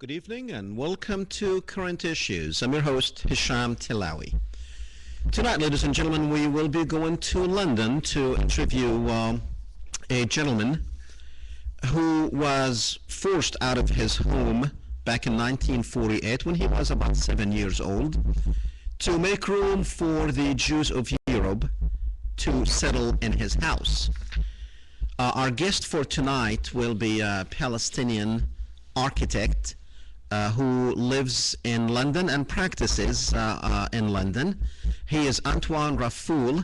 Good evening and welcome to Current Issues. I'm your host, Hesham Tillawi. Tonight, ladies and gentlemen, we will be going to London to interview a gentleman who was forced out of his home back in 1948 when he was about 7 years old to make room for the Jews of Europe to settle in his house. Our guest for tonight will be a Palestinian architect who lives in London and practices in London. He is Antoine Raffoul.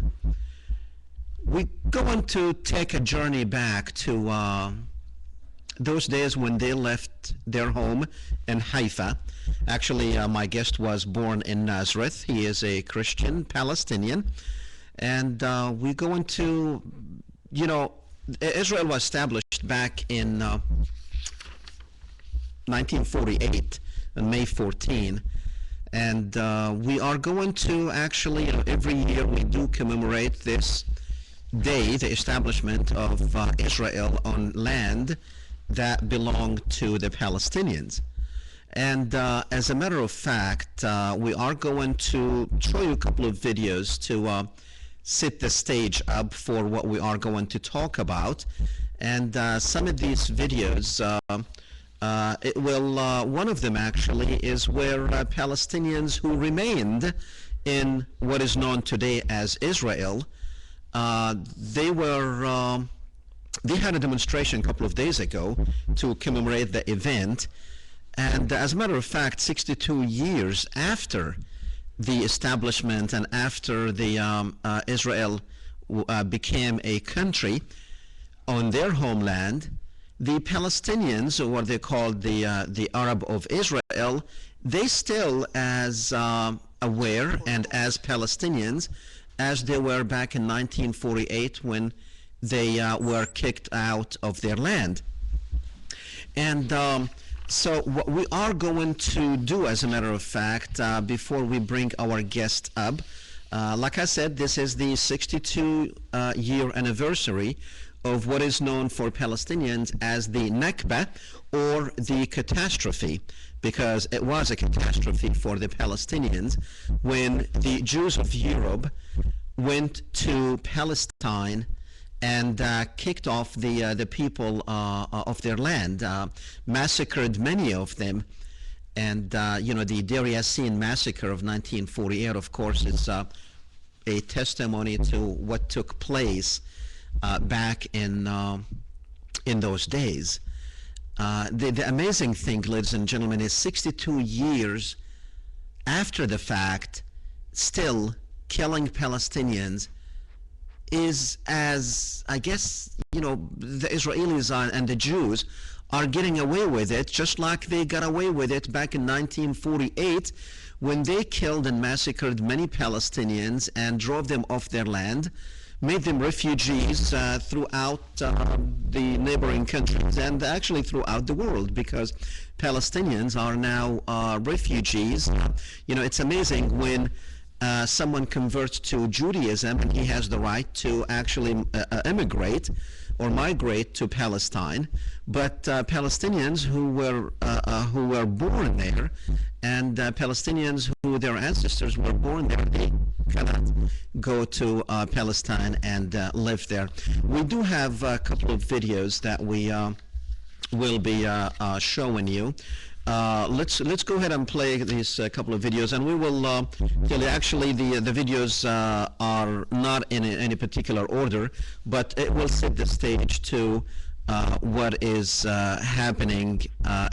We're going to take a journey back to those days when they left their home in Haifa. Actually, my guest was born in Nazareth. He is a Christian Palestinian. And we're going to, Israel was established back in 1948 on May 14, and we are going to actually, every year we do commemorate this day, the establishment of Israel on land that belonged to the Palestinians. And as a matter of fact, we are going to show you a couple of videos to set the stage up for what we are going to talk about. And some of these videos, one of them actually is where Palestinians who remained in what is known today as Israel, they had a demonstration a couple of days ago to commemorate the event. And as a matter of fact, 62 years after the establishment and after the Israel became a country on their homeland, the Palestinians, or what they called the Arab of Israel, they still as aware and as Palestinians as they were back in 1948 when they were kicked out of their land. And so what we are going to do, as a matter of fact, before we bring our guest up, like I said, this is the 62-year anniversary of what is known for Palestinians as the Nakba, or the catastrophe, because it was a catastrophe for the Palestinians when the Jews of Europe went to Palestine and kicked off the people of their land, massacred many of them. And the Deir Yassin massacre of 1948, of course, is a testimony to what took place back in those days. The amazing thing, ladies and gentlemen, is 62 years after the fact, still killing Palestinians is, as I guess, the Israelis and the Jews are getting away with it, just like they got away with it back in 1948 when they killed and massacred many Palestinians and drove them off their land, made them refugees throughout the neighboring countries and actually throughout the world, because Palestinians are now refugees. It's amazing when someone converts to Judaism and he has the right to actually immigrate or migrate to Palestine, but Palestinians who were born there and Palestinians who their ancestors were born there, they cannot go to Palestine and live there. We do have a couple of videos that we will be showing you. Let's go ahead and play these couple of videos, and we will tell you. Actually, the videos are not in any particular order, but it will set the stage to what is happening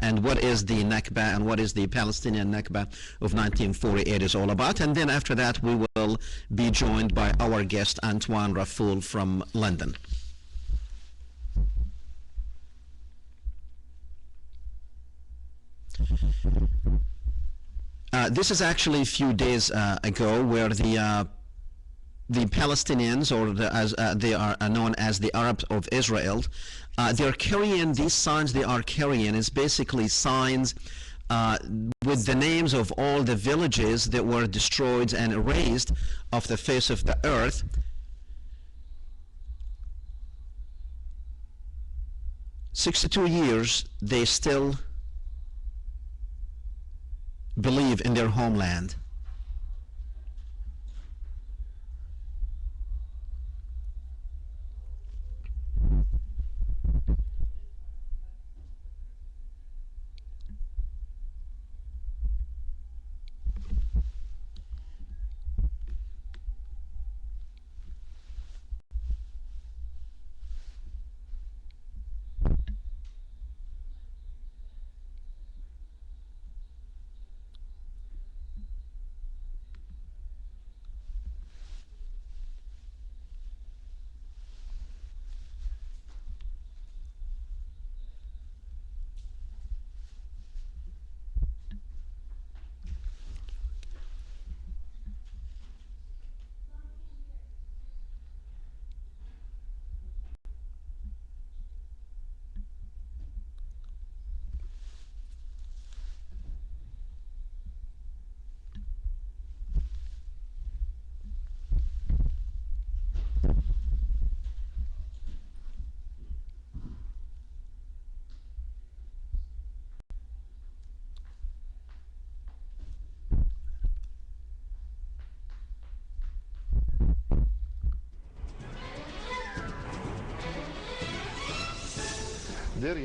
and what is the Nakba and what is the Palestinian Nakba of 1948 is all about. And then after that, we will be joined by our guest, Antoine Raffoul from London. This is actually a few days ago, where the Palestinians, or as they are known as the Arabs of Israel, they're carrying these signs. They are carrying is basically signs with the names of all the villages that were destroyed and erased off the face of the earth. "62 years, they still live in their homeland. Deir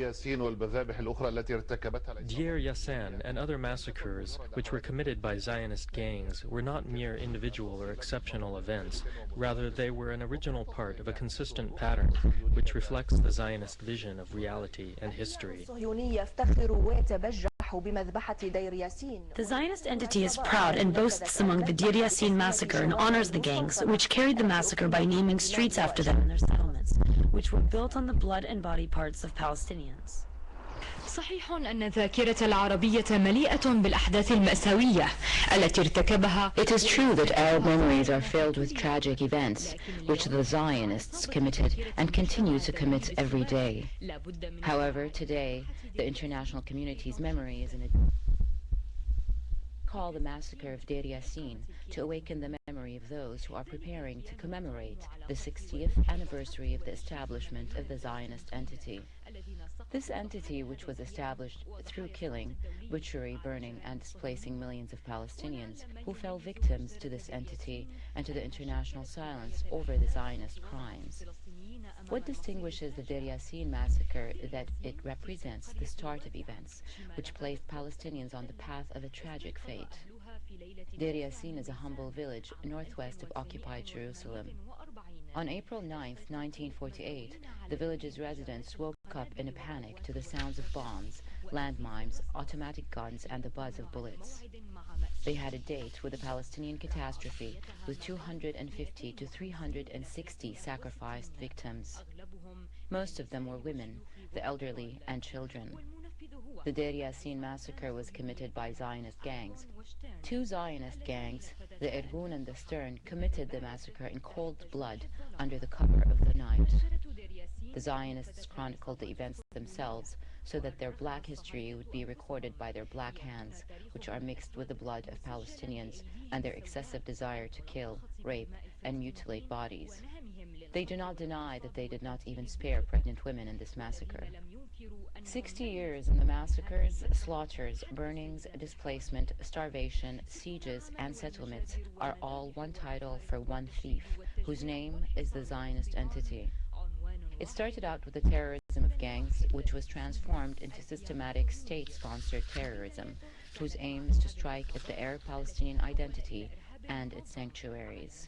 Yassin and other massacres, which were committed by Zionist gangs, were not mere individual or exceptional events. Rather, they were an original part of a consistent pattern, which reflects the Zionist vision of reality and history. The Zionist entity is proud and boasts among the Deir Yassin massacre and honors the gangs, which carried the massacre by naming streets after them in their settlements, which were built on the blood and body parts of Palestinians. صحيح أن الذاكرة العربية مليئة بالأحداث المأساوية التي ارتكبها. It is true that Arab memories are filled with tragic events which the Zionists committed and continue to commit every day. However, today, the international community's memory is in a call the massacre of Deir Yassin to awaken the memory of those who are preparing to commemorate the 60th anniversary of the establishment of the Zionist entity. This entity, which was established through killing, butchery, burning, and displacing millions of Palestinians who fell victims to this entity and to the international silence over the Zionist crimes. What distinguishes the Deir Yassin massacre is that it represents the start of events which placed Palestinians on the path of a tragic fate. Deir Yassin is a humble village northwest of occupied Jerusalem. On April 9, 1948, the village's residents woke up in a panic to the sounds of bombs, landmines, automatic guns, and the buzz of bullets. They had a date with a Palestinian catastrophe with 250 to 360 sacrificed victims. Most of them were women, the elderly, and children. The Deir Yassin massacre was committed by Zionist gangs. Two Zionist gangs, the Irgun and the Stern, committed the massacre in cold blood under the cover of the night. The Zionists chronicled the events themselves so that their black history would be recorded by their black hands, which are mixed with the blood of Palestinians and their excessive desire to kill, rape, and mutilate bodies. They do not deny that they did not even spare pregnant women in this massacre. 60 years in the massacres, slaughters, burnings, displacement, starvation, sieges, and settlements are all one title for one thief, whose name is the Zionist entity. It started out with the terrorism of gangs, which was transformed into systematic state-sponsored terrorism, whose aim is to strike at the Arab-Palestinian identity and its sanctuaries.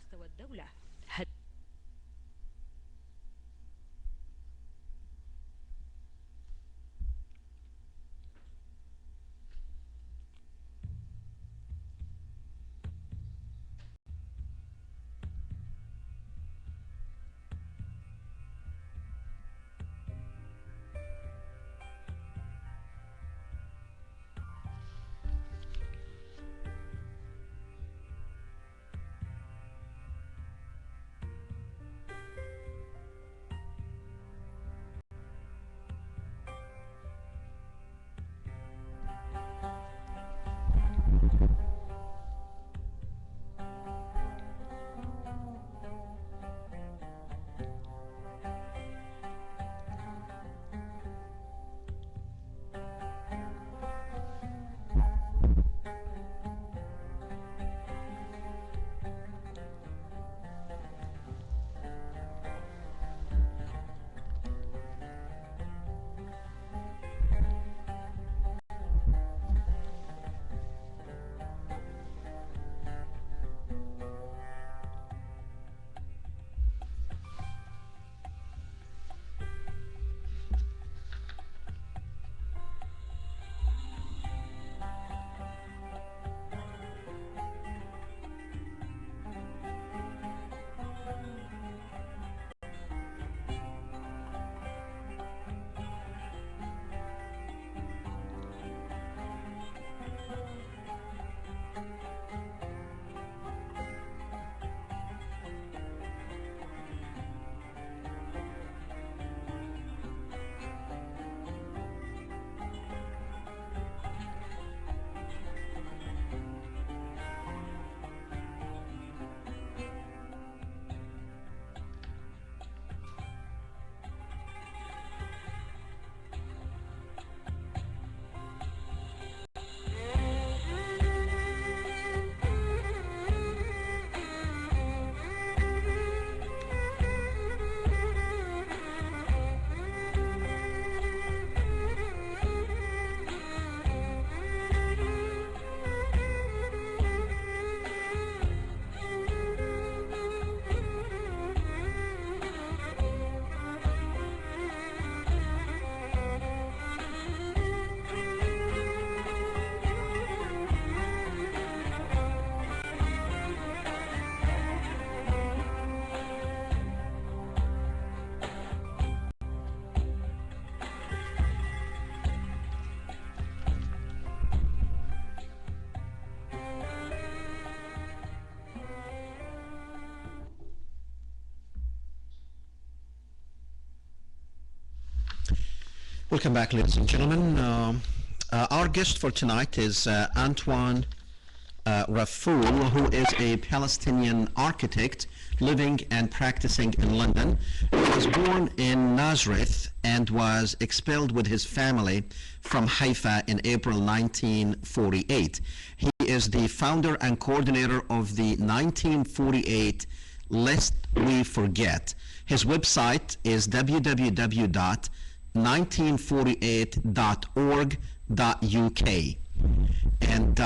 Welcome back, ladies and gentlemen. Our guest for tonight is Antoine Raffoul, who is a Palestinian architect living and practicing in London. He was born in Nazareth and was expelled with his family from Haifa in April 1948. He is the founder and coordinator of the 1948 Lest We Forget. His website is www.1948.org.uk. And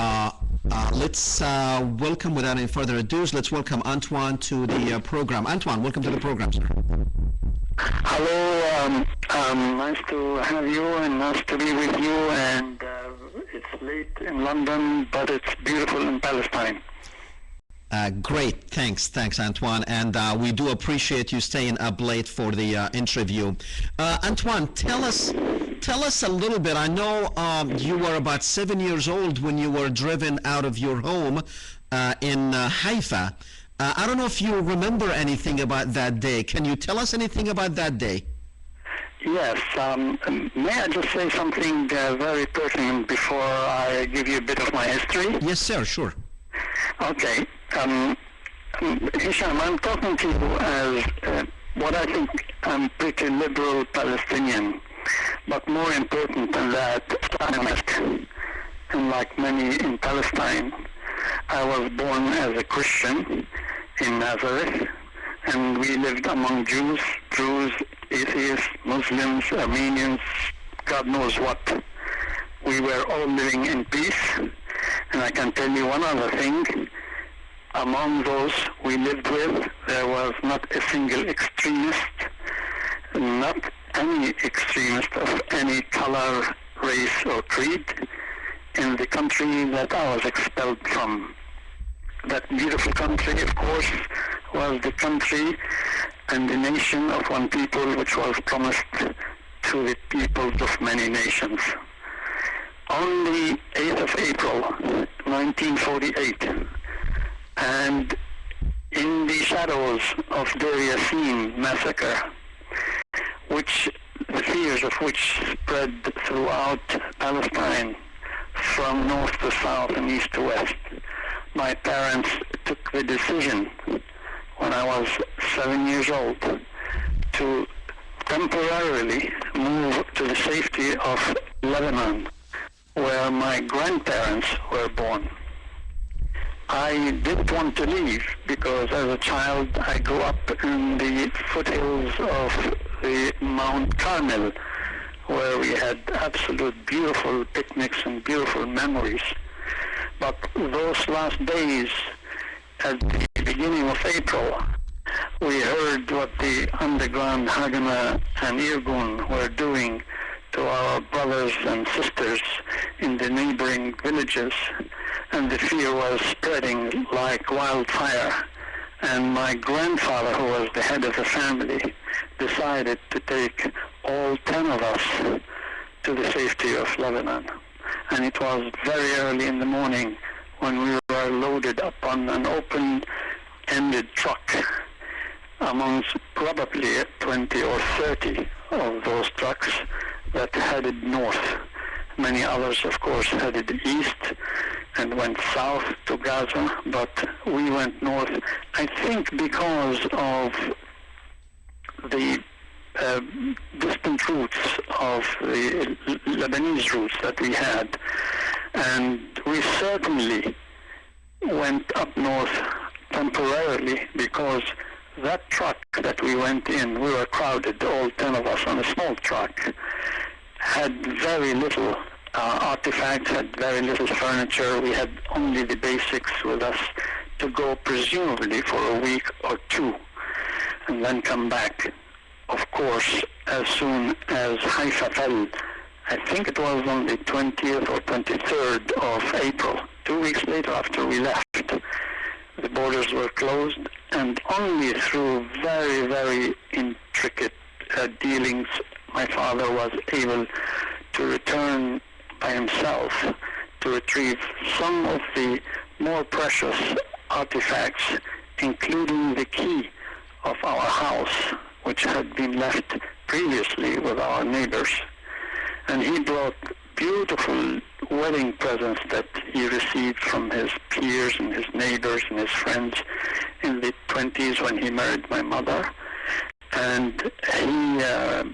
let's welcome, without any further ado, let's welcome Antoine to the program. Antoine, welcome to the program, sir. Hello, nice to have you and nice to be with you. And it's late in London, but it's beautiful in Palestine. Great, thanks, Antoine, and we do appreciate you staying up late for the interview. Antoine, tell us a little bit. I know you were about 7 years old when you were driven out of your home in Haifa. I don't know if you remember anything about that day. Can you tell us anything about that day? Yes. May I just say something very pertinent before I give you a bit of my history? Yes, sir, sure. Okay. Hesham, I'm talking to you as what I think I'm pretty liberal Palestinian, but more important than that, Zionist. And like many in Palestine, I was born as a Christian in Nazareth, and we lived among Jews, atheists, Muslims, Armenians, God knows what. We were all living in peace, and I can tell you one other thing. Among those we lived with, there was not a single extremist, not any extremist of any color, race, or creed in the country that I was expelled from. That beautiful country, of course, was the country and the nation of one people, which was promised to the peoples of many nations. On the 8th of April, 1948, and in the shadows of Deir Yassin massacre, which the fears of which spread throughout Palestine from north to south and east to west, my parents took the decision when I was 7 years old to temporarily move to the safety of Lebanon, where my grandparents were born. I didn't want to leave because as a child I grew up in the foothills of the Mount Carmel, where we had absolute beautiful picnics and beautiful memories. But those last days, at the beginning of April, we heard what the underground Haganah and Irgun were doing to our brothers and sisters in the neighboring villages, and the fear was spreading like wildfire. And my grandfather, who was the head of the family, decided to take all 10 of us to the safety of Lebanon. And it was very early in the morning when we were loaded up on an open-ended truck amongst probably 20 or 30 of those trucks that headed north. Many others, of course, headed east and went south to Gaza, but we went north, I think because of the distant routes of the Lebanese routes that we had. And we certainly went up north temporarily because that truck that we went in, we were crowded, all 10 of us on a small truck, had very little artifacts, had very little furniture. We had only the basics with us to go presumably for a week or two and then come back. Of course, as soon as Haifa fell, I think it was on the 20th or 23rd of April, 2 weeks later after we left, the borders were closed, and only through very, very intricate dealings my father was able to return by himself to retrieve some of the more precious artifacts, including the key of our house, which had been left previously with our neighbors. and he brought beautiful wedding presents that he received from his peers and his neighbors and his friends in the 20s when he married my mother. And he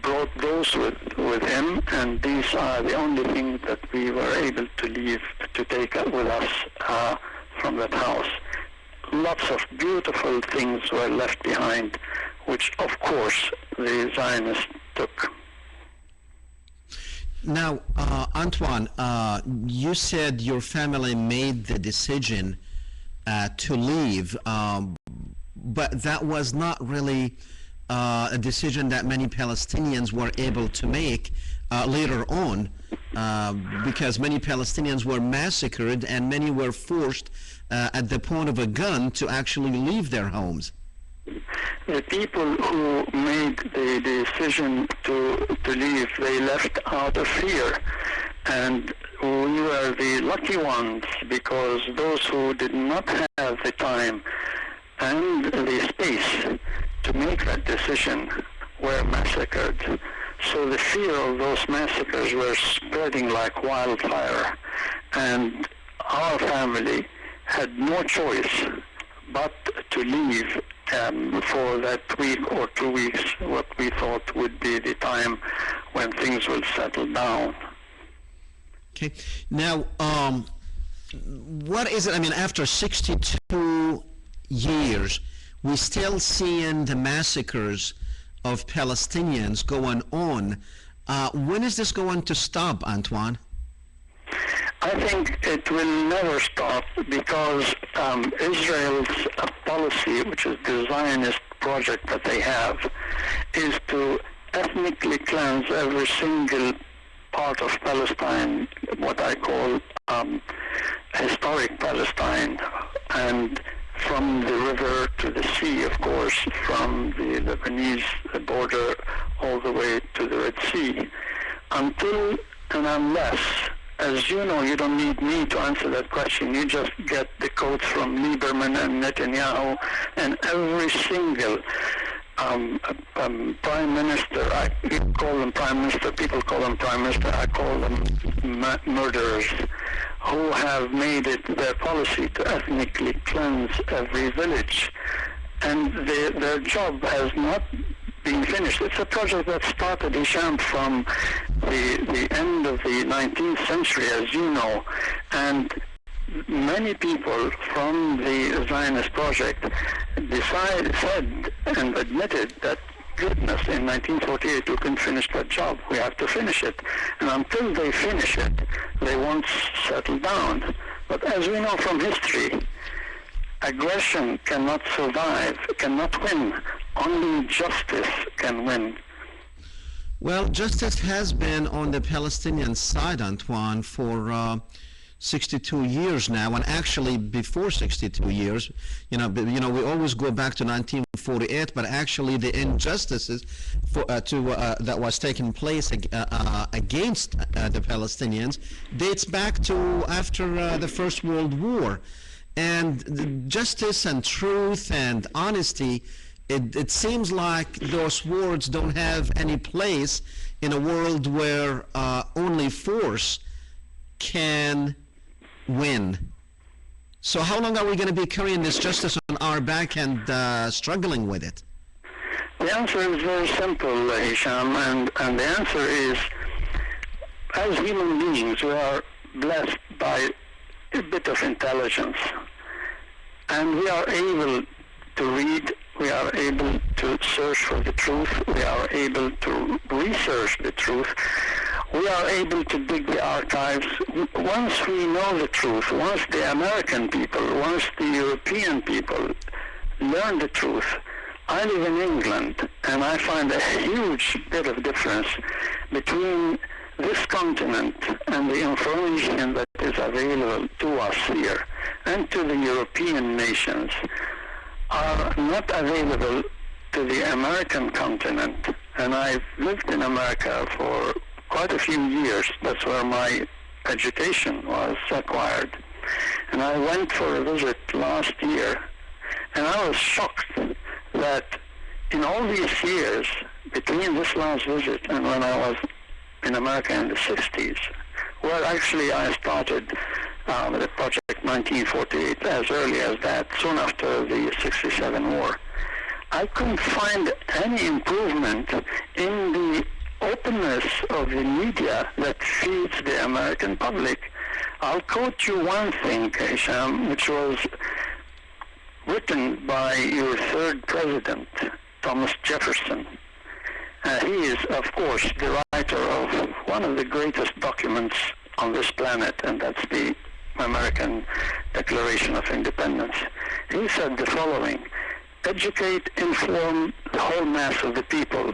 brought those with him, and these are the only things that we were able to leave, to take with us from that house. Lots of beautiful things were left behind, which of course the Zionists took. Now, Antoine, you said your family made the decision to leave, but that was not really a decision that many Palestinians were able to make later on, because many Palestinians were massacred and many were forced at the point of a gun to actually leave their homes. The people who made the decision to leave, they left out of fear. And we were the lucky ones, because those who did not have the time and the space to make that decision were massacred. So the fear of those massacres were spreading like wildfire. And our family had no choice but to leave for that week or 2 weeks, what we thought would be the time when things will settle down. Okay. Now, what is it? I mean, after 62 years, we're still seeing the massacres of Palestinians going on. When is this going to stop, Antoine? I think it will never stop, because Israel's policy, which is the Zionist project that they have, is to ethnically cleanse every single part of Palestine, what I call historic Palestine, and from the river to the sea, of course, from the Lebanese border all the way to the Red Sea, until and unless, as you know, you don't need me to answer that question. You just get the quotes from Lieberman and Netanyahu and every single prime minister. I call them prime minister, people call them prime minister, I call them murderers, who have made it their policy to ethnically cleanse every village. And their job has not been finished. It's a project that started, Hesham, from the end of the 19th century, as you know, and many people from the Zionist project said and admitted that, goodness, in 1948 we couldn't finish that job. We have to finish it. And until they finish it, they won't settle down. But as we know from history, aggression cannot survive, cannot win. Only justice can win. Well, justice has been on the Palestinian side, Antoine, for 62 years now, and actually before 62 years, we always go back to 1948, but actually the injustices that was taking place against the Palestinians dates back to after the First World War. And the justice and truth and honesty, it seems like those words don't have any place in a world where only force can win. So how long are we going to be carrying this justice on our back and struggling with it? The answer is very simple, Hesham, and the answer is, as human beings, we are blessed by a bit of intelligence, and we are able to read, we are able to search for the truth, we are able to research the truth, we are able to dig the archives. Once we know the truth, once the American people, once the European people learn the truth. I live in England, and I find a huge bit of difference between this continent and the information that is available to us here and to the European nations are not available to the American continent. And I've lived in America for quite a few years. That's where my education was acquired. And I went for a visit last year, and I was shocked that in all these years, between this last visit and when I was in America in the 60s, where actually I started the project 1948, as early as that, soon after the 67 war. I couldn't find any improvement in the openness of the media that feeds the American public. I'll quote you one thing, Hesham, which was written by your third president, Thomas Jefferson. He is, of course, the writer of one of the greatest documents on this planet, and that's the American Declaration of Independence. He said the following: educate, inform the whole mass of the people,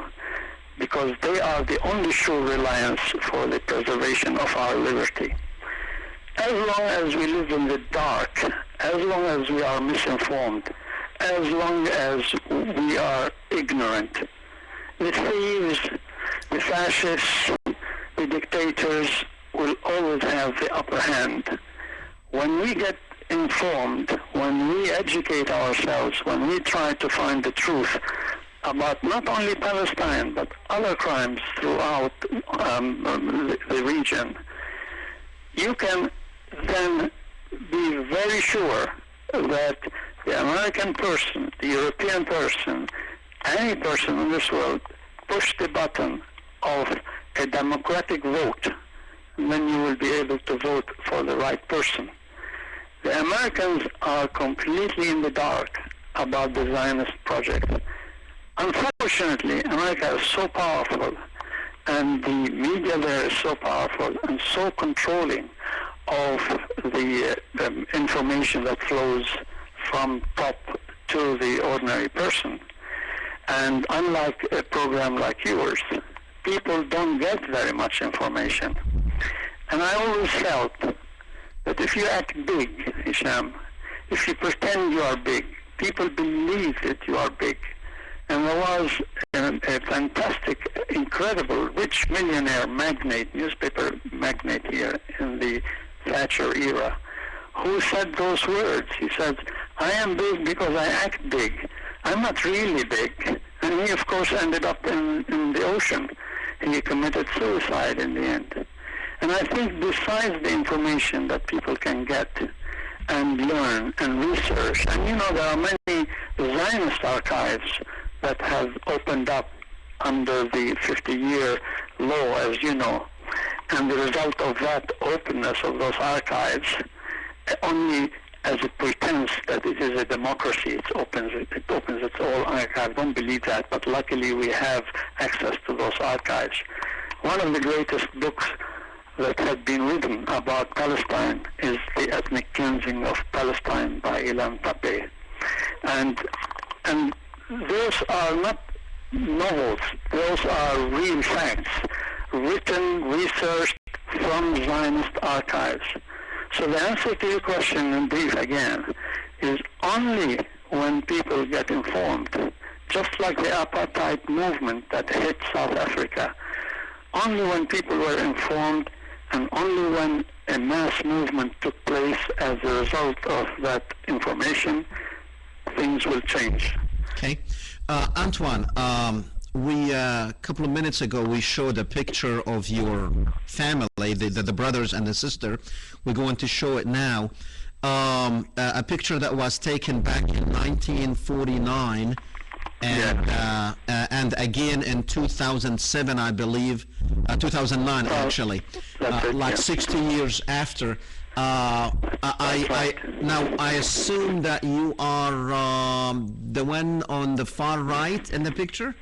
because they are the only sure reliance for the preservation of our liberty. As long as we live in the dark, as long as we are misinformed, as long as we are ignorant, the thieves, the fascists, the dictators will always have the upper hand. When we get informed, when we educate ourselves, when we try to find the truth about not only Palestine but other crimes throughout the region, you can then be very sure that the American person, the European person, any person in this world, push the button of a democratic vote, and then you will be able to vote for the right person. The Americans are completely in the dark about the Zionist project. Unfortunately, America is so powerful, and the media there is so powerful and so controlling of the information that flows from top to the ordinary person. And unlike a program like yours, people don't get very much information. And I always felt that if you act big, Hesham, if you pretend you are big, people believe that you are big. And there was a fantastic, incredible, rich millionaire magnate, newspaper magnate here in the Thatcher era, who said those words. He said, I am big because I act big. I'm not really big. And he, of course, ended up in the ocean. He committed suicide in the end. And I think besides the information that people can get and learn and research, and you know, there are many Zionist archives that have opened up under the 50-year law, as you know. And the result of that openness of those archives, only as it pretends that it is a democracy, it opens its all archive. I don't believe that, but luckily we have access to those archives. One of the greatest books that had been written about Palestine is The Ethnic Cleansing of Palestine by Ilan Pappé. And those are not novels, those are real facts, written, researched from Zionist archives. So the answer to your question in brief again is only when people get informed, just like the apartheid movement that hit South Africa, only when people were informed and only when a mass movement took place as a result of that information, things will change. Okay. Antoine, a couple of minutes ago, we showed a picture of your family, the brothers and the sister. We're going to show it now. A picture that was taken back in 1949 and again in 2007, I believe, 2009 actually, like 60 years after. Now I assume that you are the one on the far right in the picture?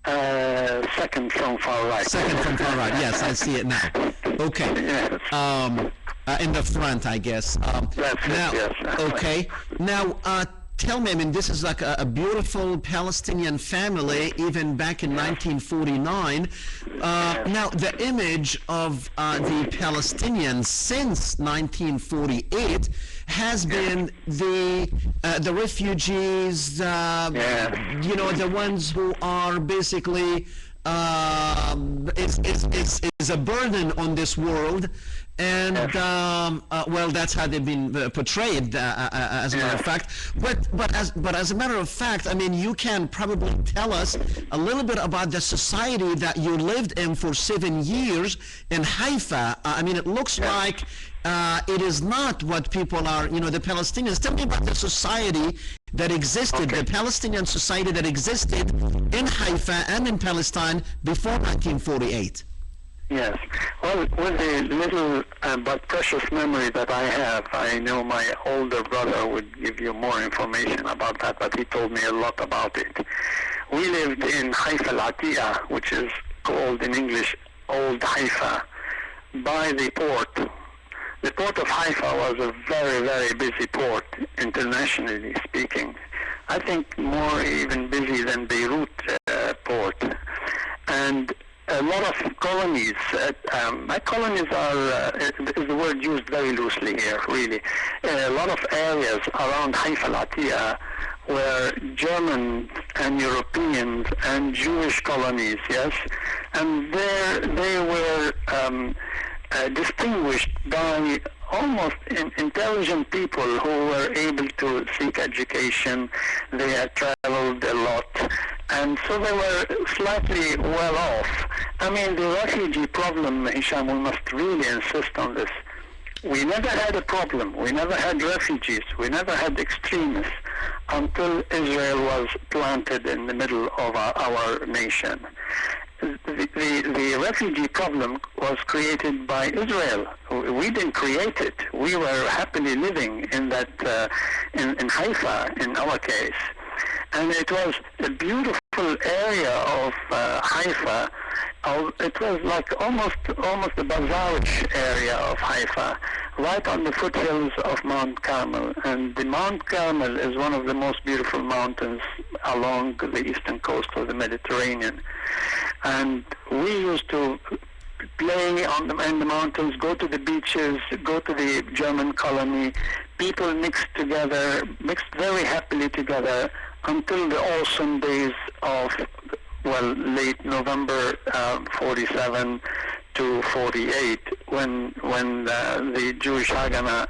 Second from far right. Second from far right, yes, I see it now. Okay. Yes. In the front, I guess. That's now, it, yes. Okay. Now, tell me, I mean, this is like a beautiful Palestinian family, even back in 1949. Now, the image of the Palestinians since 1948 has been the refugees, you know, the ones who are basically is a burden on this world, and well, that's how they've been portrayed, as a matter of fact. But as a matter of fact, I mean, you can probably tell us a little bit about the society that you lived in for 7 years in Haifa. I mean, it looks like it is not what people are, you know, the Palestinians. Tell me about the society that existed, the Palestinian society that existed in Haifa and in Palestine before 1948. Yes. Well, with the little but precious memory that I have, I know my older brother would give you more information about that, but he told me a lot about it. We lived in Haifa al-Atiqa, which is called in English Old Haifa, by the port. The port of Haifa was a very, very busy port, internationally speaking. I think more even busy than Beirut port. And a lot of colonies, colonies are, is the word used very loosely here, really. A lot of areas around Haifa al-Atiqa were German and Europeans and Jewish colonies, yes? And there they were distinguished by almost intelligent people who were able to seek education. They had traveled a lot, and so they were slightly well off. I mean, the refugee problem, Hesham, we must really insist on this. We never had a problem. We never had refugees. We never had extremists until Israel was planted in the middle of our nation. The refugee problem was created by Israel. We didn't create it. We were happily living in that, in Haifa, in our case. And it was a beautiful area of Haifa. It was like almost a bazaarish area of Haifa, right on the foothills of Mount Carmel. And the Mount Carmel is one of the most beautiful mountains along the eastern coast of the Mediterranean. And we used to play in the mountains, go to the beaches, go to the German colony. People mixed very happily together until the awesome days of, well, late November 47 to 48, when the Jewish Haganah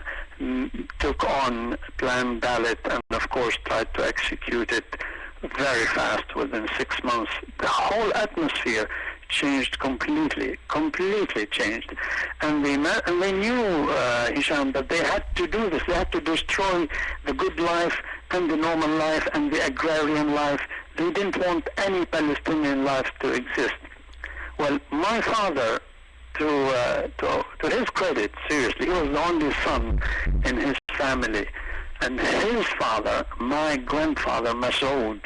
took on Plan Dalit and, of course, tried to execute it very fast within 6 months. The whole atmosphere changed completely changed. And they knew, Hesham, that they had to do this. They had to destroy the good life and the normal life and the agrarian life. They didn't want any Palestinian life to exist. Well, my father, to his credit, seriously, he was the only son in his family. And his father, my grandfather, Masoud,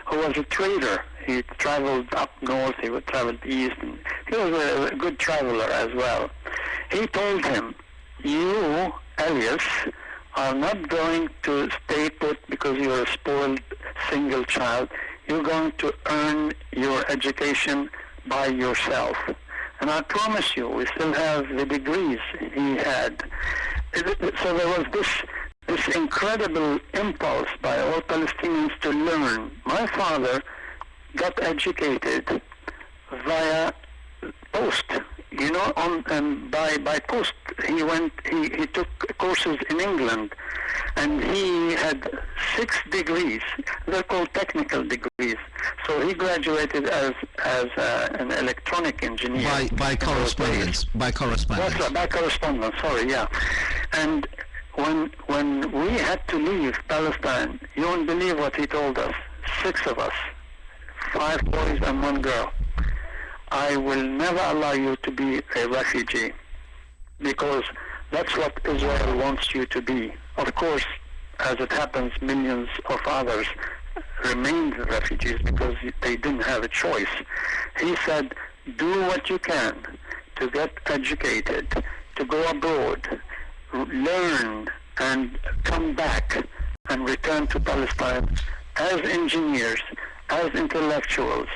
who was a trader, he traveled up north, he would travel east, and he was a good traveler as well. He told him, you, Elias, are not going to stay put because you're a spoiled single child. You're going to earn your education by yourself. And I promise you, we still have the degrees he had. So there was this incredible impulse by all Palestinians to learn. My father got educated via post, you know, by post. He took courses in England, and he had 6 degrees. They're called technical degrees. So he graduated as an electronic engineer. By correspondence. By correspondence. That's right, by correspondence. Sorry, yeah. And when we had to leave Palestine, you won't believe what he told us. 6 of us, 5 boys and 1 girl. I will never allow you to be a refugee, because that's what Israel wants you to be. Of course, as it happens, millions of others remained refugees because they didn't have a choice. He said, do what you can to get educated, to go abroad, learn, and come back and return to Palestine as engineers, as intellectuals,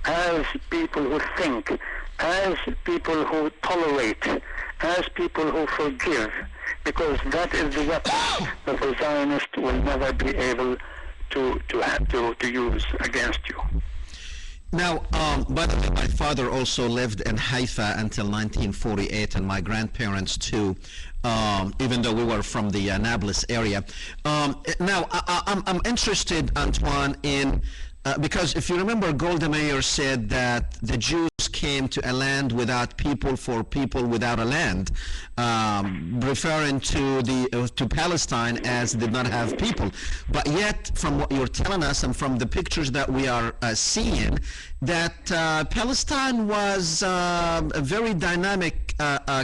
as people who think, as people who tolerate, as people who forgive, because that is the weapon that the Zionist will never be able to use against you. Now, by the way, my father also lived in Haifa until 1948, and my grandparents too, even though we were from the Nablus area. Now, I'm interested, Antoine, in because if you remember, Golda Meir said that the Jews came to a land without people for people without a land, referring to Palestine as did not have people. But yet, from what you're telling us and from the pictures that we are seeing, that Palestine was a very dynamic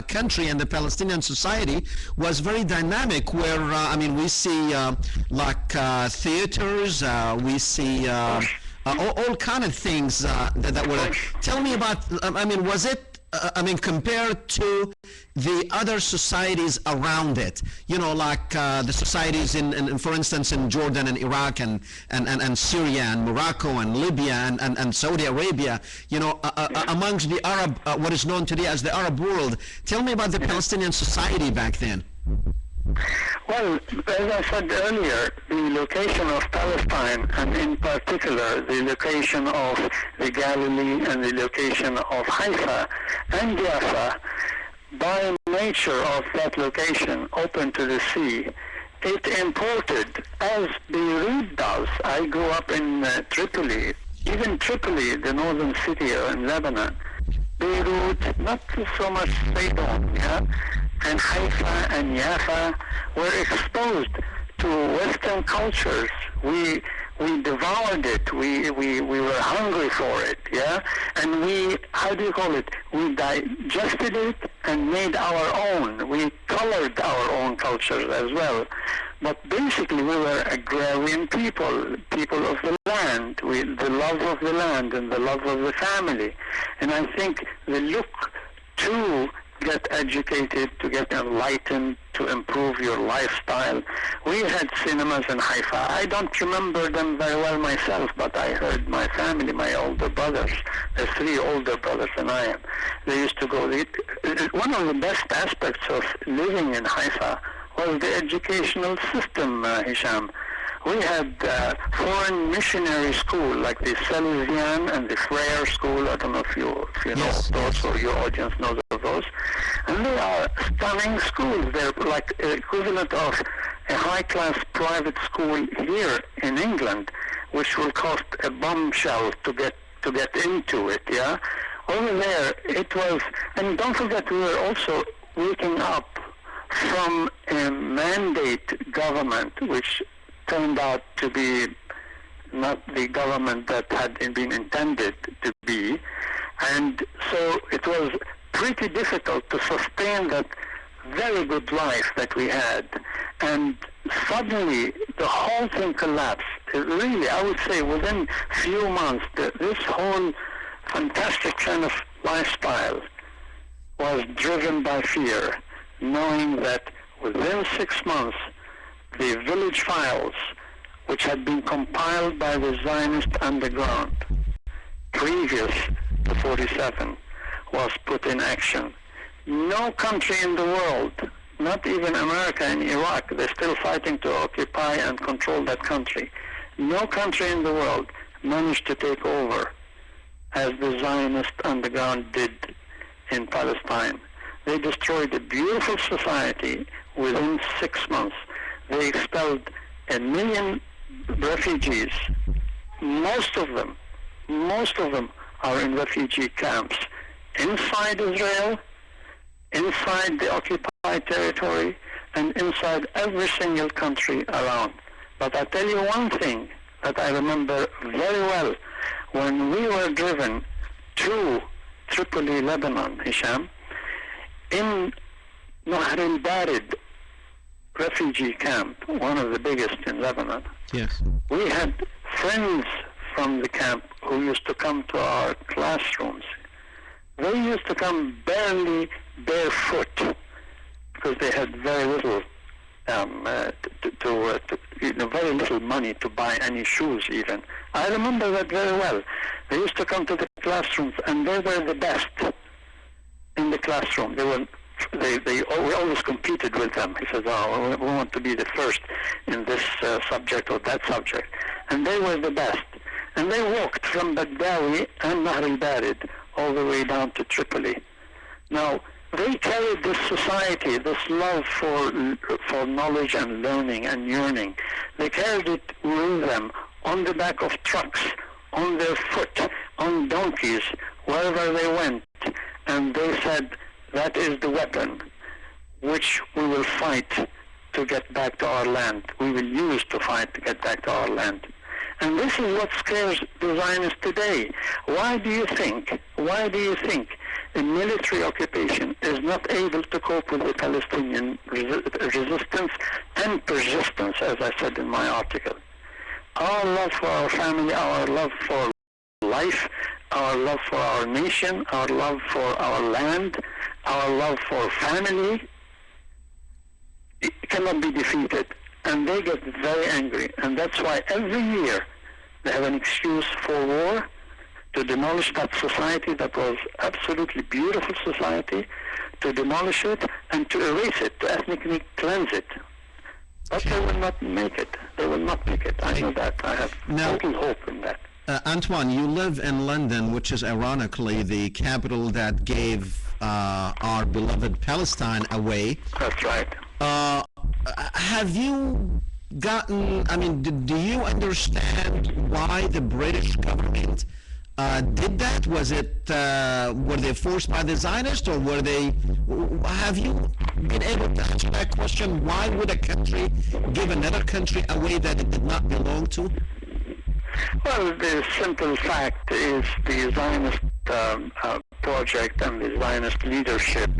country, and the Palestinian society was very dynamic, where I mean, we see like theaters, we see all kind of things that were. Tell me about. I mean, was it? I mean, compared to the other societies around it, you know, like the societies in, for instance, in Jordan and Iraq and Syria and Morocco and Libya and Saudi Arabia, you know, amongst the Arab, what is known today as the Arab world. Tell me about the Palestinian society back then. Well, as I said earlier, the location of Palestine, and in particular the location of the Galilee and the location of Haifa and Jaffa, by nature of that location, open to the sea, it imported, as Beirut does. I grew up in Tripoli, even Tripoli, the northern city in Lebanon. Beirut, not so much Sidon, yeah? And Haifa and Jaffa were exposed to Western cultures. We devoured it. We were hungry for it, yeah? And we, how do you call it? We digested it and made our own. We colored our own cultures as well. But basically we were agrarian people of the land, the love of the land and the love of the family. And I think the look to get educated, to get enlightened, to improve your lifestyle. We had cinemas in Haifa. I don't remember them very well myself, but I heard my family, my older brothers, there's 3 older brothers than I am, they used to go. One of the best aspects of living in Haifa was the educational system, Hesham. We had foreign missionary school, like the Salesian and the Freyer school. I don't know if you know those, or your audience knows of those. And they are stunning schools. They're like equivalent of a high-class private school here in England, which will cost a bombshell to get into it. Yeah, over there it was. And don't forget, we were also waking up from a mandate government, which turned out to be not the government that had been intended to be. And so it was pretty difficult to sustain that very good life that we had. And suddenly the whole thing collapsed. Really, I would say within few months, this whole fantastic kind of lifestyle was driven by fear, knowing that within 6 months, the village files, which had been compiled by the Zionist underground previous to 47, was put in action. No country in the world, not even America and Iraq, they're still fighting to occupy and control that country. No country in the world managed to take over as the Zionist underground did in Palestine. They destroyed a beautiful society within 6 months. They expelled 1 million refugees. Most of them are in refugee camps inside Israel, inside the occupied territory, and inside every single country around. But I tell you one thing that I remember very well. When we were driven to Tripoli, Lebanon, Hesham, in Nahr al-Barid refugee camp, one of the biggest in Lebanon, yes, we had friends from the camp who used to come to our classrooms. They used to come barely barefoot because they had very little, very little money to buy any shoes even. I remember that very well. They used to come to the classrooms, and they were the best in the classroom. We always competed with them. He says, "Oh, we want to be the first in this subject or that subject," and they were the best. And they walked from Baghdad and Nahr al-Barid all the way down to Tripoli. Now, they carried this society, this love for knowledge and learning and yearning. They carried it with them on the back of trucks, on their foot, on donkeys, wherever they went. And they said, that is the weapon which we will fight to get back to our land. We will use to fight to get back to our land. And this is what scares the Zionists today. Why do you think a military occupation is not able to cope with the Palestinian resistance and persistence, as I said in my article? Our love for our family, our love for life, our love for our nation, our love for our land, our love for family, it cannot be defeated. And they get very angry. And that's why every year they have an excuse for war, to demolish that society that was absolutely beautiful society, to demolish it and to erase it, to ethnically cleanse it. But they will not make it. They will not make it. I know that. I have total hope in that. Antoine, you live in London, which is ironically the capital that gave our beloved Palestine away. That's right. Have you gotten, do you understand why the British government did that? Was it, were they forced by the Zionists, or have you been able to answer that question? Why would a country give another country away that it did not belong to? Well, the simple fact is the Zionist project and the Zionist leadership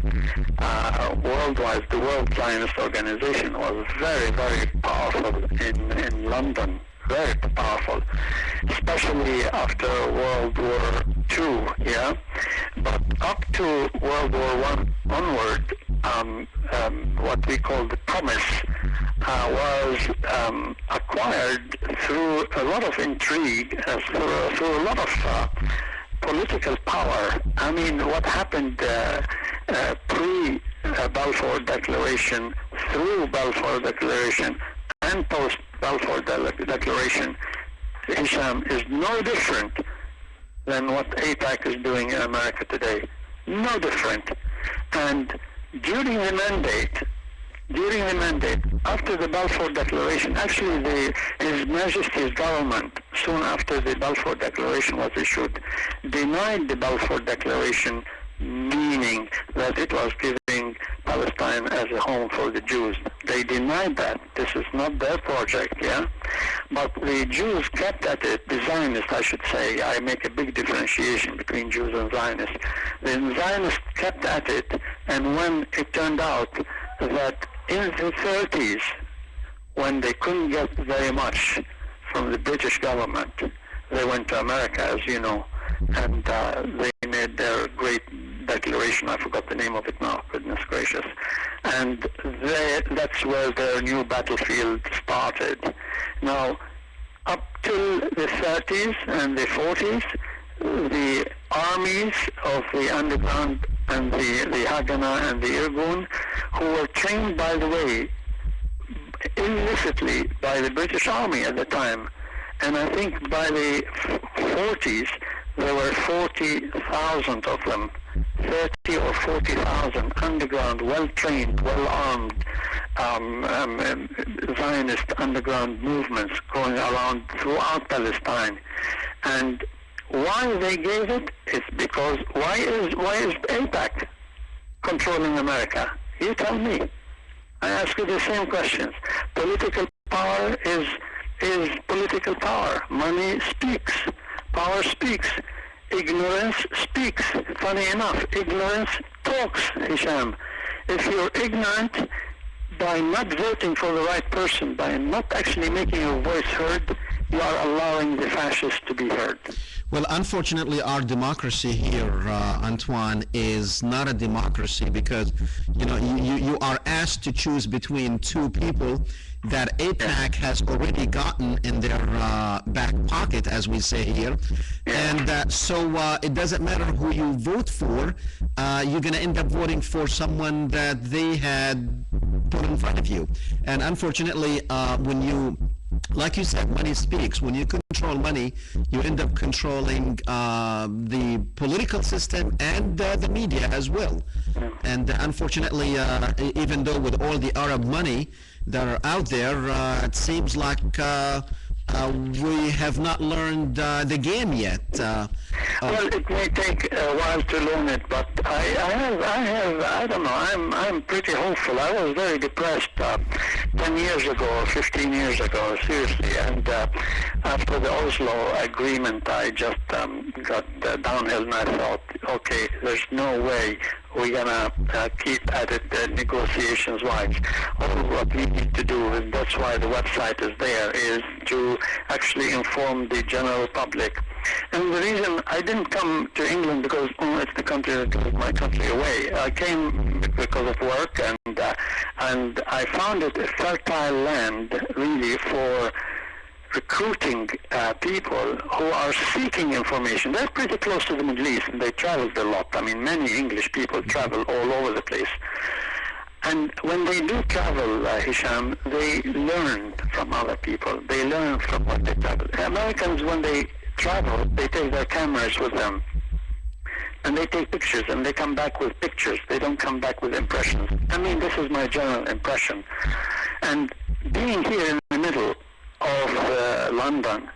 worldwide, the World Zionist Organization, was very, very powerful in London, very powerful, especially after World War II, yeah? But up to World War I onward, what we call the promise was acquired through a lot of intrigue, through a lot of political power. I mean, what happened pre-Balfour Declaration, through Balfour Declaration, and post-Balfour Declaration, Hesham, is no different than what AIPAC is doing in America today. No different. And during the mandate, after the Balfour Declaration, actually His Majesty's government, soon after the Balfour Declaration was issued, denied the Balfour Declaration, meaning that it was giving Palestine as a home for the Jews. They denied that. This is not their project, yeah? But the Jews kept at it, the Zionists, I should say. I make a big differentiation between Jews and Zionists. The Zionists kept at it, and when it turned out that in the 30s, when they couldn't get very much from the British government, they went to America, as you know, and they made their great declaration. I forgot the name of it now, goodness gracious. And that's where their new battlefield started. Now, up till the 30s and the 40s, the armies of the underground and the Haganah and the Irgun, who were trained, by the way, illicitly by the British Army at the time. And I think by the 40s, there were 40,000 of them, 30 or 40,000 underground, well-trained, well-armed Zionist underground movements going around throughout Palestine. And why they gave it is because why is AIPAC controlling America? You tell me. I ask you the same questions. Political power is political power. Money speaks. Power speaks. Ignorance speaks. Funny enough, ignorance talks, Hesham. If you're ignorant, by not voting for the right person, by not actually making your voice heard, you are allowing the fascists to be heard. Well, unfortunately, our democracy here, Antoine, is not a democracy because, you are asked to choose between two people that AIPAC has already gotten in their back pocket, as we say here. And so it doesn't matter who you vote for, you're going to end up voting for someone that they had put in front of you. And unfortunately, when you like you said, money speaks. When you control money, you end up controlling the political system and the media as well. And unfortunately, even though with all the Arab money that are out there, it seems like we have not learned the game yet. Well, it may take a while to learn it, but I don't know, I'm pretty hopeful. I was very depressed 10 years ago or 15 years ago, seriously, and after the Oslo agreement, I just got downhill, and I thought, okay, there's no way we're gonna keep at it negotiations-wise. All what we need to do, and that's why the website is there, is to actually inform the general public. And the reason I didn't come to England because it's the country that took my country away. I came because of work, and I found it a fertile land, really, for recruiting people who are seeking information. They're pretty close to the Middle East, and they traveled a lot. I mean, many English people travel all over the place. And when they do travel, Hesham, they learn from other people. They learn from what they travel. Americans, when they travel, they take their cameras with them. And they take pictures, and they come back with pictures. They don't come back with impressions. I mean, this is my general impression. And being here in the middle of London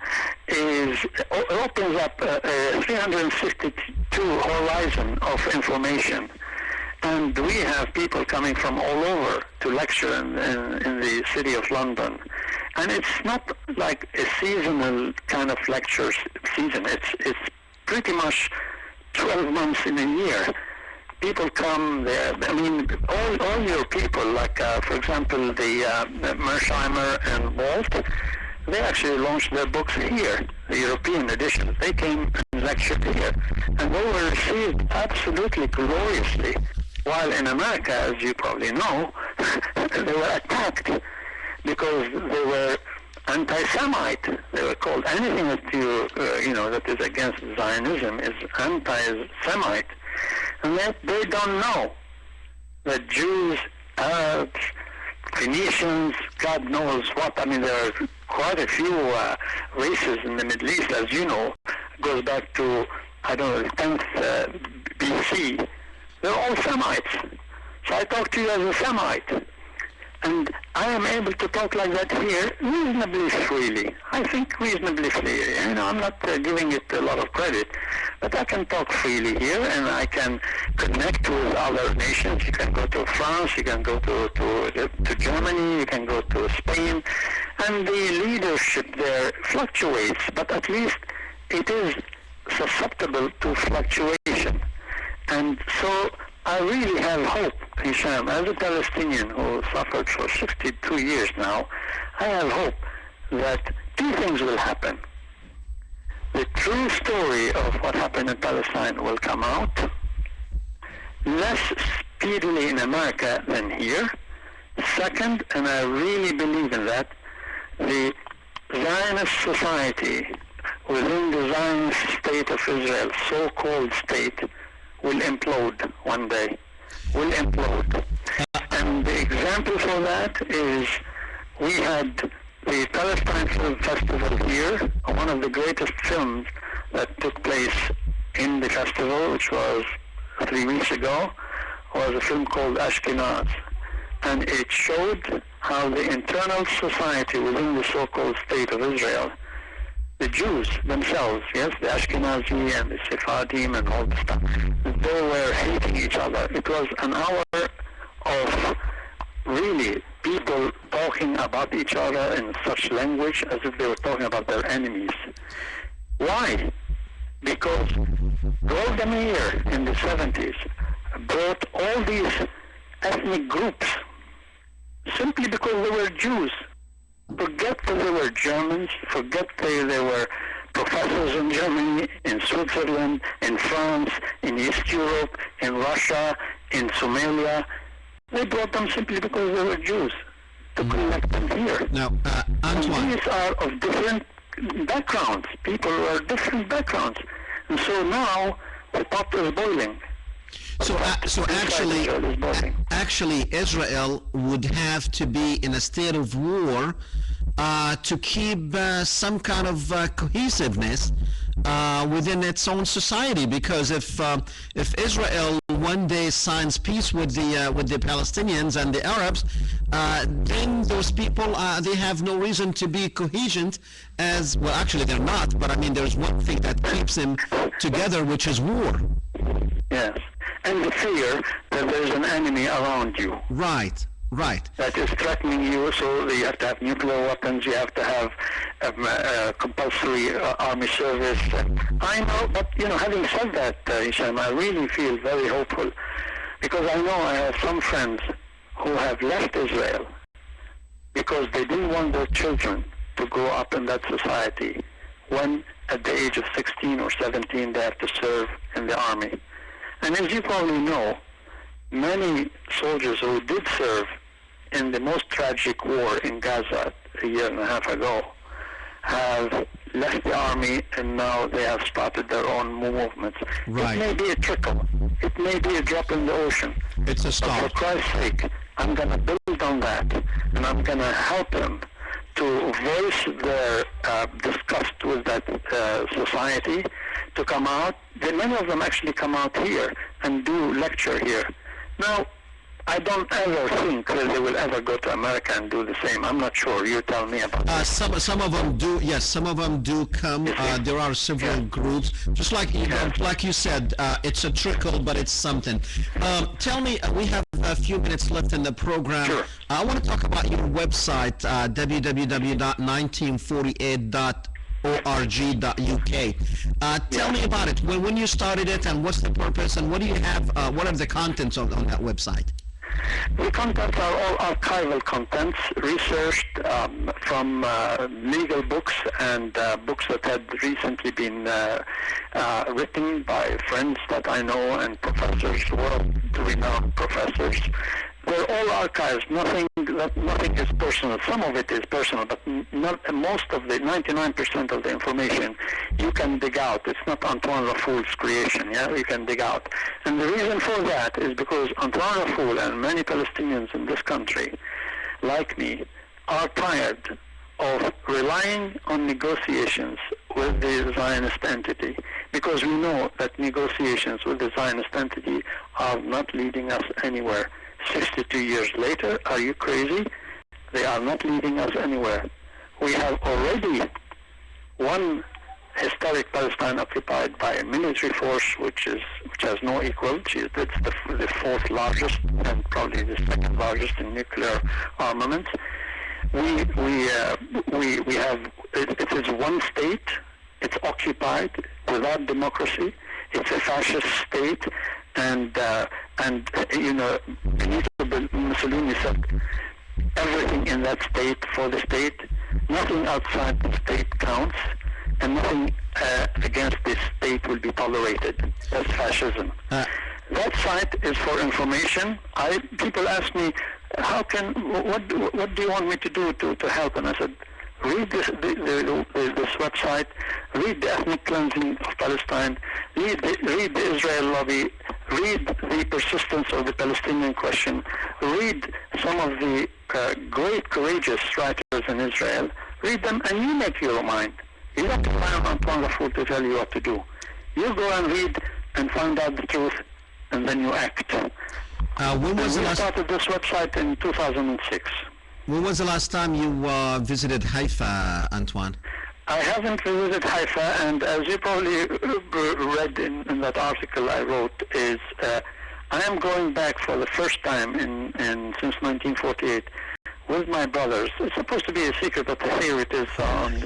opens up a 362 horizon of information. And we have people coming from all over to lecture in the city of London. And it's not like a seasonal kind of lecture season. It's pretty much 12 months in a year. People come there. I mean, all your people, like, for example, the Mersheimer and Walt, they actually launched their books here, the European editions. They came and lectured here. And they were received absolutely gloriously. While in America, as you probably know, they were attacked because they were anti-Semite. They were called anything that that is against Zionism is anti-Semite. And yet they don't know that Jews, Arabs, Phoenicians, God knows what. I mean, there are quite a few races in the Middle East, as you know. It goes back to, I don't know, the 10th BC. They're all Semites. So I talk to you as a Semite. And I am able to talk like that here reasonably freely. I think reasonably freely. I'm not giving it a lot of credit, but I can talk freely here, and I can connect with other nations. You can go to France, you can go to Germany, you can go to Spain, and the leadership there fluctuates, but at least it is susceptible to fluctuation. And so I really have hope, Hesham, as a Palestinian who suffered for 62 years now, I have hope that two things will happen. The true story of what happened in Palestine will come out, less speedily in America than here. Second, and I really believe in that, the Zionist society within the Zionist state of Israel, so-called state, will implode one day, will implode. And the example for that is we had the Palestine Film Festival here, one of the greatest films that took place in the festival, which was 3 weeks ago, was a film called Ashkenaz. And it showed how the internal society within the so-called state of Israel, the Jews themselves, yes, the Ashkenazi and the Sephardim and all the stuff, they were hating each other. It was an hour of really people talking about each other in such language as if they were talking about their enemies. Why? Because Golda Meir in the 70s brought all these ethnic groups simply because they were Jews. Forget that they were Germans, forget they were professors in Germany, in Switzerland, in France, in East Europe, in Russia, in Somalia. They brought them simply because they were Jews, to collect them here. Now, Antoine. And these are of different backgrounds. People are different backgrounds. And so now the pot is boiling. So actually, Israel would have to be in a state of war to keep some kind of cohesiveness within its own society. Because if Israel one day signs peace with the Palestinians and the Arabs, then those people they have no reason to be cohesion. As well, actually they're not. But I mean, there's one thing that keeps them together, which is war. Yes, and the fear that there's an enemy around you. Right. Right. That is threatening you, so you have to have nuclear weapons, you have to have compulsory army service. I know, but having said that, Hesham, I really feel very hopeful, because I know I have some friends who have left Israel because they didn't want their children to grow up in that society when at the age of 16 or 17 they have to serve in the army. And as you probably know, many soldiers who did serve in the most tragic war in Gaza a year and a half ago have left the army, and now they have started their own movements. Right. It may be a trickle. It may be a drop in the ocean. It's a But start. for Christ's sake, I'm going to build on that, and I'm going to help them to voice their disgust with that society, to come out. Many of them actually come out here and do lecture here. Now, I don't ever think that they will ever go to America and do the same. I'm not sure. You tell me about that. Some of them do. Yes, some of them do come. There are several groups. Just like you said, it's a trickle, but it's something. Tell me, we have a few minutes left in the program. Sure. I want to talk about your website, www.1948.org.uk. Tell me about it. When you started it, and what's the purpose, and what do you have? What are the contents on that website? The contents are all archival contents, researched from legal books and books that had recently been written by friends that I know and professors, world-renowned professors. They're all archives. Nothing is personal. Some of it is personal, but most of the 99% of the information you can dig out. It's not Antoine Raffoul's creation. Yeah, you can dig out. And the reason for that is because Antoine Raffoul and many Palestinians in this country, like me, are tired of relying on negotiations with the Zionist entity, because we know that negotiations with the Zionist entity are not leading us anywhere. 62 years later, are you crazy? They are not leading us anywhere. We have already one historic Palestine occupied by a military force which has no equal. It's the fourth largest and probably the second largest in nuclear armament. We have it is one state. It's occupied without democracy. It's a fascist state. And Benito Mussolini said everything in that state for the state, nothing outside the state counts, and nothing against this state will be tolerated. That's fascism. That site is for information. People ask me, what do you want me to do to help? And I said, read this website, read the ethnic cleansing of Palestine, read the Israel lobby, read the persistence of the Palestinian question, read some of the great courageous writers in Israel, read them and you make your mind. You don't rely on Antoine Raffoul to tell you what to do. You go and read and find out the truth, and then you act. When was the last? We started this website in 2006. When was the last time you visited Haifa, Antoine? I haven't visited Haifa, and as you probably read in that article I wrote, is I am going back for the first time since 1948 with my brothers. It's supposed to be a secret, but here it is on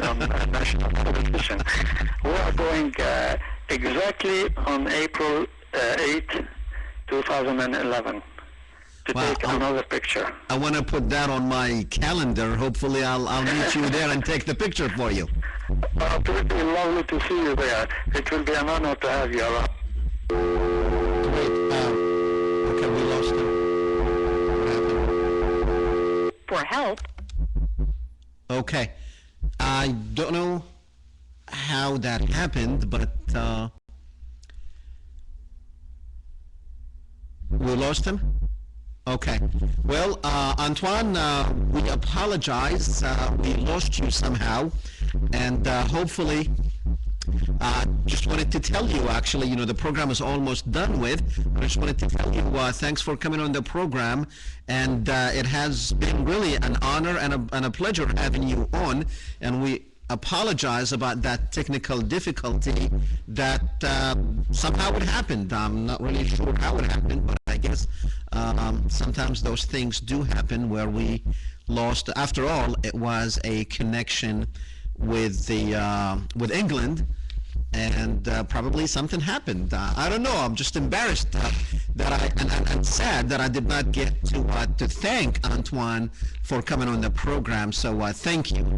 national television. We are going exactly on April 8, 2011. To take another picture. I want to put that on my calendar. Hopefully I'll meet you there and take the picture for you. It will be lovely to see you there. It will be an honor to have you around. Wait, okay, we lost him. What happened? For help. Okay. I don't know how that happened, but we lost him. Okay. Well, Antoine, we apologize. We lost you somehow, and hopefully, just wanted to tell you, actually, the program is almost done with. I just wanted to tell you, thanks for coming on the program, and it has been really an honor and a pleasure having you on, and we apologize about that technical difficulty that somehow it happened. I'm not really sure how it happened, but I guess sometimes those things do happen where we lost. After all, it was a connection with England, and probably something happened. I don't know. I'm just embarrassed and sad that I did not get to thank Antoine for coming on the program. So thank you,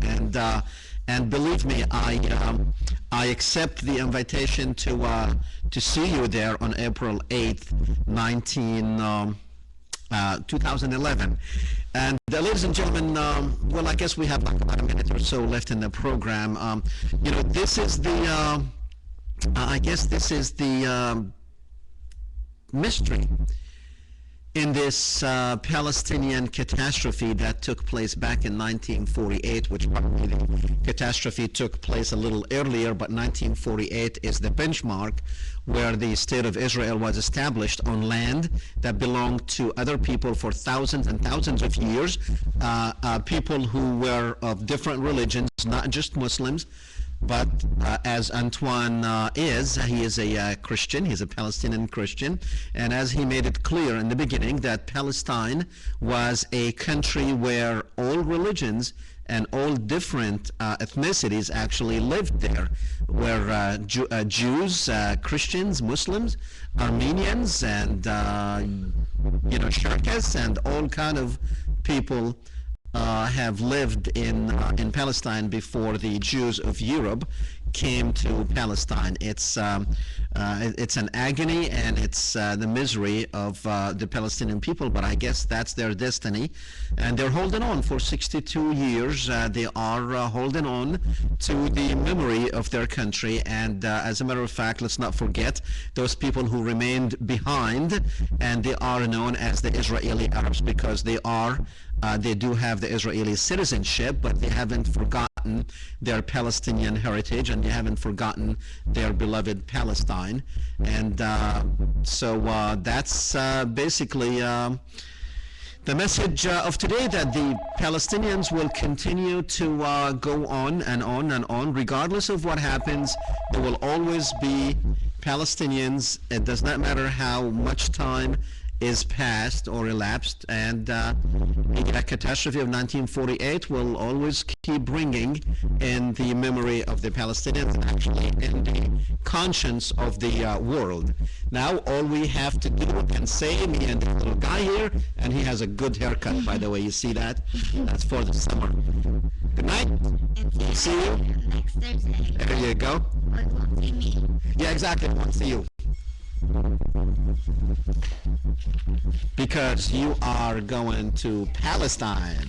and believe me, I accept the invitation to see you there on April 8th, 2011. And ladies and gentlemen, well, I guess we have like about a minute or so left in the program. This is the, I guess this is the mystery in this Palestinian catastrophe that took place back in 1948, which probably the catastrophe took place a little earlier, but 1948 is the benchmark where the state of Israel was established on land that belonged to other people for thousands and thousands of years, people who were of different religions, not just Muslims. But as Antoine he is a Christian, he's a Palestinian Christian, and as he made it clear in the beginning that Palestine was a country where all religions and all different ethnicities actually lived there, where Jews, Christians, Muslims, Armenians, and Cherkess, and all kind of people have lived in Palestine before the Jews of Europe came to Palestine. It's an agony, and it's the misery of the Palestinian people, but I guess that's their destiny, and they're holding on for 62 years. They are holding on to the memory of their country, and as a matter of fact, let's not forget those people who remained behind, and they are known as the Israeli Arabs because they do have the Israeli citizenship, but they haven't forgotten their Palestinian heritage, and they haven't forgotten their beloved Palestine. And so that's basically the message of today, that the Palestinians will continue to go on and on and on. Regardless of what happens, there will always be Palestinians. It does not matter how much time is passed or elapsed, and the catastrophe of 1948 will always keep bringing in the memory of the Palestinians, and actually in the conscience of the world. Now all we have to do and say, me and this little guy here, and he has a good haircut, by the way, you see that? That's for the summer. Good night. See you next Thursday. There you go. Or it won't see me. Yeah, exactly. We'll see you. Because you are going to Palestine.